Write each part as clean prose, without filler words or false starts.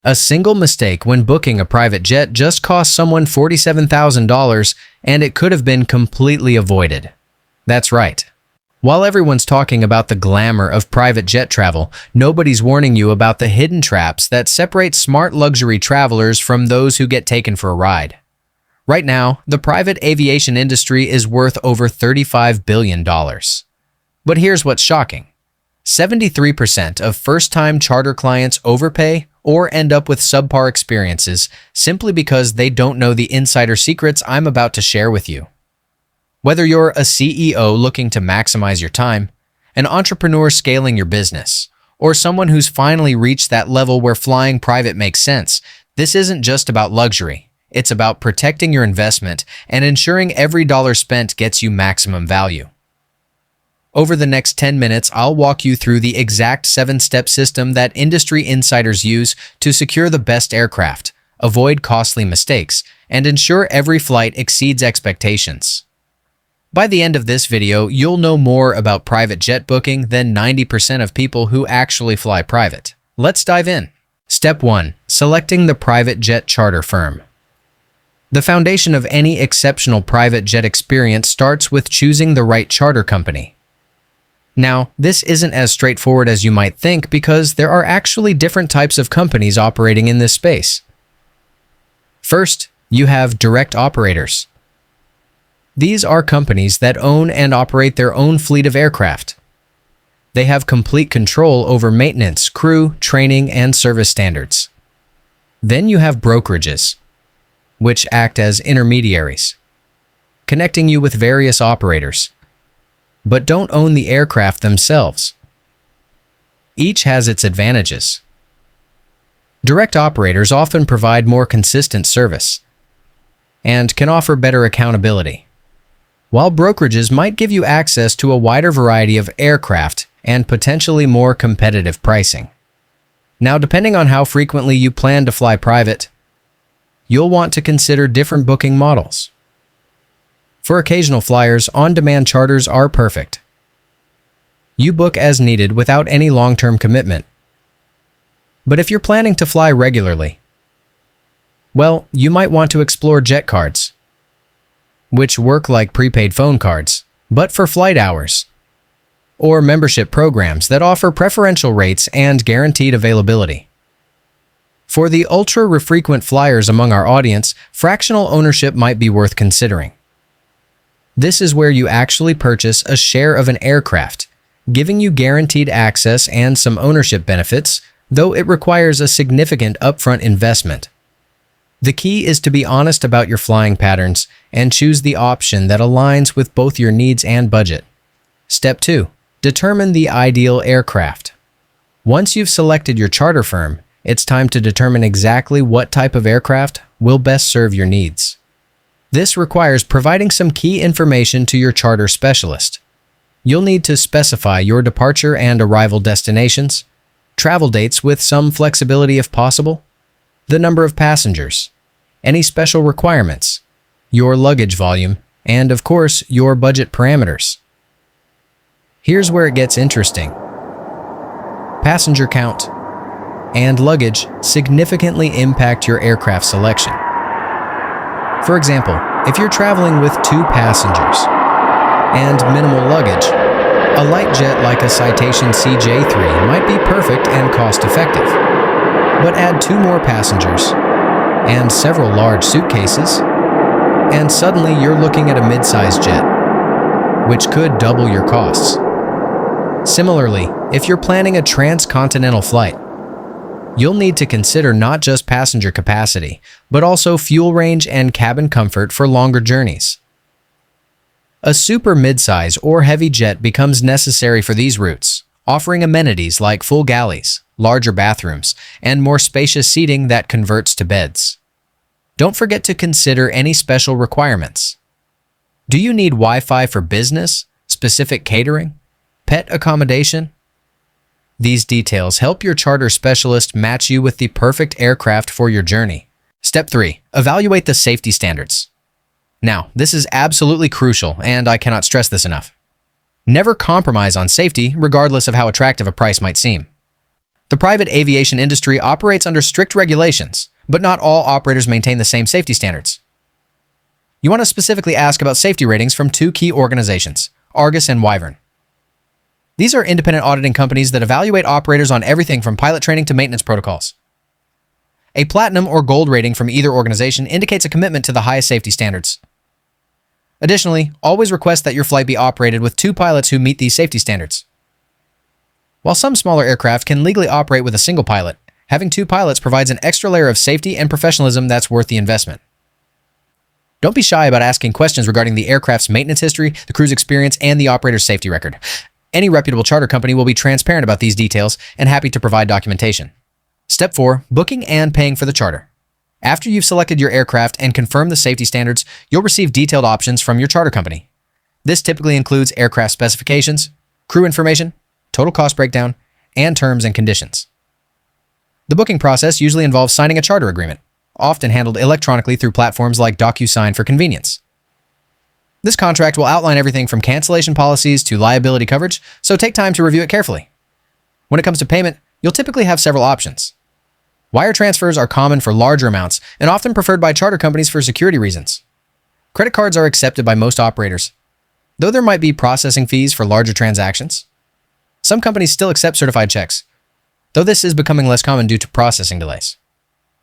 A single mistake when booking a private jet just cost someone $47,000, and it could have been completely avoided. That's right. While everyone's talking about the glamour of private jet travel, nobody's warning you about the hidden traps that separate smart luxury travelers from those who get taken for a ride. Right now, the private aviation industry is worth over $35 billion. But here's what's shocking. 73% of first-time charter clients overpay or end up with subpar experiences simply because they don't know the insider secrets I'm about to share with you. Whether you're a CEO looking to maximize your time, an entrepreneur scaling your business, or someone who's finally reached that level where flying private makes sense, this isn't just about luxury. It's about protecting your investment and ensuring every dollar spent gets you maximum value. Over the next 10 minutes, I'll walk you through the exact 7-step system that industry insiders use to secure the best aircraft, avoid costly mistakes, and ensure every flight exceeds expectations. By the end of this video, you'll know more about private jet booking than 90% of people who actually fly private. Let's dive in. Step 1. Selecting the private jet charter firm. The foundation of any exceptional private jet experience starts with choosing the right charter company. Now, this isn't as straightforward as you might think because there are actually different types of companies operating in this space. First, you have direct operators. These are companies that own and operate their own fleet of aircraft. They have complete control over maintenance, crew, training, and service standards. Then you have brokerages, which act as intermediaries, connecting you with various operators, but don't own the aircraft themselves. Each has its advantages. Direct operators often provide more consistent service and can offer better accountability, while brokerages might give you access to a wider variety of aircraft and potentially more competitive pricing. Now, depending on how frequently you plan to fly private, you'll want to consider different booking models. For occasional flyers, on-demand charters are perfect. You book as needed without any long-term commitment. But if you're planning to fly regularly, well, you might want to explore jet cards, which work like prepaid phone cards, but for flight hours, or membership programs that offer preferential rates and guaranteed availability. For the ultra-frequent flyers among our audience, fractional ownership might be worth considering. This is where you actually purchase a share of an aircraft, giving you guaranteed access and some ownership benefits, though it requires a significant upfront investment. The key is to be honest about your flying patterns and choose the option that aligns with both your needs and budget. Step 2. Determine the ideal aircraft. Once you've selected your charter firm, it's time to determine exactly what type of aircraft will best serve your needs. This requires providing some key information to your charter specialist. You'll need to specify your departure and arrival destinations, travel dates with some flexibility if possible, the number of passengers, any special requirements, your luggage volume, and of course, your budget parameters. Here's where it gets interesting. Passenger count and luggage significantly impact your aircraft selection. For example, if you're traveling with 2 passengers and minimal luggage, a light jet like a Citation CJ3 might be perfect and cost-effective. But add 2 more passengers and several large suitcases, and suddenly you're looking at a mid-sized jet, which could double your costs. Similarly, if you're planning a transcontinental flight, you'll need to consider not just passenger capacity, but also fuel range and cabin comfort for longer journeys. A super midsize or heavy jet becomes necessary for these routes, offering amenities like full galleys, larger bathrooms, and more spacious seating that converts to beds. Don't forget to consider any special requirements. Do you need Wi-Fi for business, specific catering, pet accommodation? These details help your charter specialist match you with the perfect aircraft for your journey. Step 3. Evaluate the safety standards. Now, this is absolutely crucial, and I cannot stress this enough. Never compromise on safety, regardless of how attractive a price might seem. The private aviation industry operates under strict regulations, but not all operators maintain the same safety standards. You want to specifically ask about safety ratings from two key organizations, Argus and WYVERN. These are independent auditing companies that evaluate operators on everything from pilot training to maintenance protocols. A platinum or gold rating from either organization indicates a commitment to the highest safety standards. Additionally, always request that your flight be operated with two pilots who meet these safety standards. While some smaller aircraft can legally operate with a single pilot, having two pilots provides an extra layer of safety and professionalism that's worth the investment. Don't be shy about asking questions regarding the aircraft's maintenance history, the crew's experience, and the operator's safety record. Any reputable charter company will be transparent about these details and happy to provide documentation. Step 4. Booking and paying for the charter. After you've selected your aircraft and confirmed the safety standards, you'll receive detailed options from your charter company. This typically includes aircraft specifications, crew information, total cost breakdown, and terms and conditions. The booking process usually involves signing a charter agreement, often handled electronically through platforms like DocuSign for convenience. This contract will outline everything from cancellation policies to liability coverage, so take time to review it carefully. When it comes to payment, you'll typically have several options. Wire transfers are common for larger amounts and often preferred by charter companies for security reasons. Credit cards are accepted by most operators, though there might be processing fees for larger transactions. Some companies still accept certified checks, though this is becoming less common due to processing delays.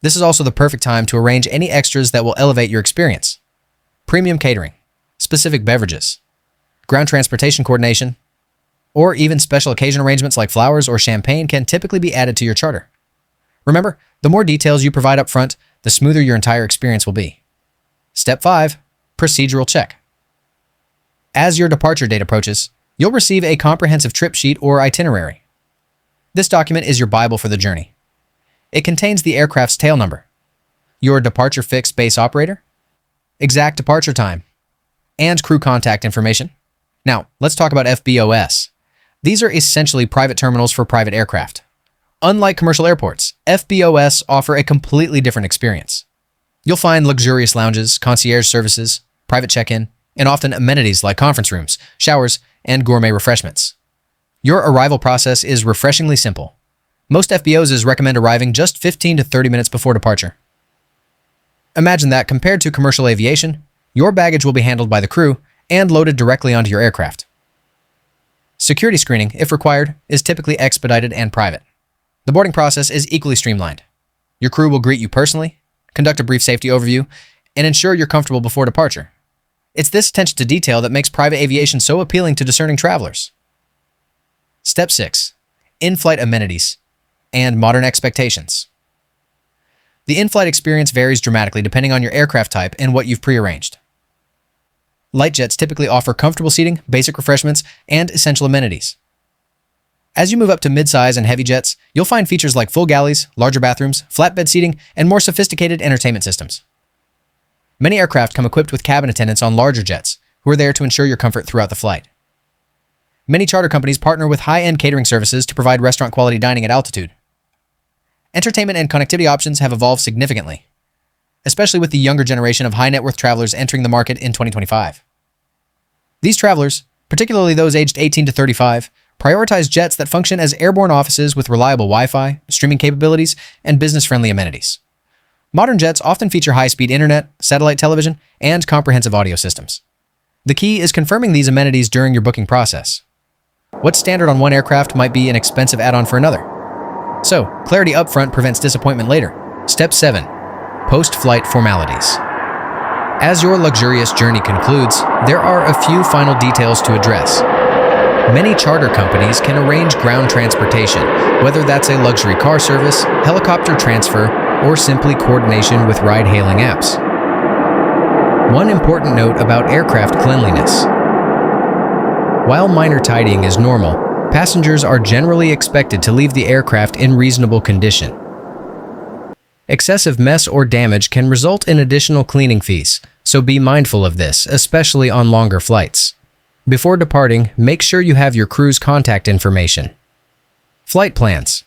This is also the perfect time to arrange any extras that will elevate your experience. Premium catering, specific beverages, ground transportation coordination, or even special occasion arrangements like flowers or champagne can typically be added to your charter. Remember, the more details you provide up front, the smoother your entire experience will be. Step 5. Procedural check. As your departure date approaches, you'll receive a comprehensive trip sheet or itinerary. This document is your Bible for the journey. It contains the aircraft's tail number, your departure fixed base operator, exact departure time, and crew contact information. Now, let's talk about FBOS. These are essentially private terminals for private aircraft. Unlike commercial airports, FBOS offer a completely different experience. You'll find luxurious lounges, concierge services, private check-in, and often amenities like conference rooms, showers, and gourmet refreshments. Your arrival process is refreshingly simple. Most FBOs recommend arriving just 15 to 30 minutes before departure. Imagine that compared to commercial aviation, your baggage will be handled by the crew and loaded directly onto your aircraft. Security screening, if required, is typically expedited and private. The boarding process is equally streamlined. Your crew will greet you personally, conduct a brief safety overview, and ensure you're comfortable before departure. It's this attention to detail that makes private aviation so appealing to discerning travelers. Step 6. In-flight amenities and modern expectations. The in-flight experience varies dramatically depending on your aircraft type and what you've prearranged. Light jets typically offer comfortable seating, basic refreshments, and essential amenities. As you move up to mid-size and heavy jets, you'll find features like full galleys, larger bathrooms, flatbed seating, and more sophisticated entertainment systems. Many aircraft come equipped with cabin attendants on larger jets, who are there to ensure your comfort throughout the flight. Many charter companies partner with high-end catering services to provide restaurant-quality dining at altitude. Entertainment and connectivity options have evolved significantly, especially with the younger generation of high-net-worth travelers entering the market in 2025. These travelers, particularly those aged 18 to 35, prioritize jets that function as airborne offices with reliable Wi-Fi, streaming capabilities, and business-friendly amenities. Modern jets often feature high-speed internet, satellite television, and comprehensive audio systems. The key is confirming these amenities during your booking process. What's standard on one aircraft might be an expensive add-on for another. So, clarity upfront prevents disappointment later. Step 7. Post-flight formalities. As your luxurious journey concludes, there are a few final details to address. Many charter companies can arrange ground transportation, whether that's a luxury car service, helicopter transfer, or simply coordination with ride-hailing apps. One important note about aircraft cleanliness. While minor tidying is normal, passengers are generally expected to leave the aircraft in reasonable condition. Excessive mess or damage can result in additional cleaning fees, so be mindful of this, especially on longer flights. Before departing, make sure you have your crew's contact information. Flight plans.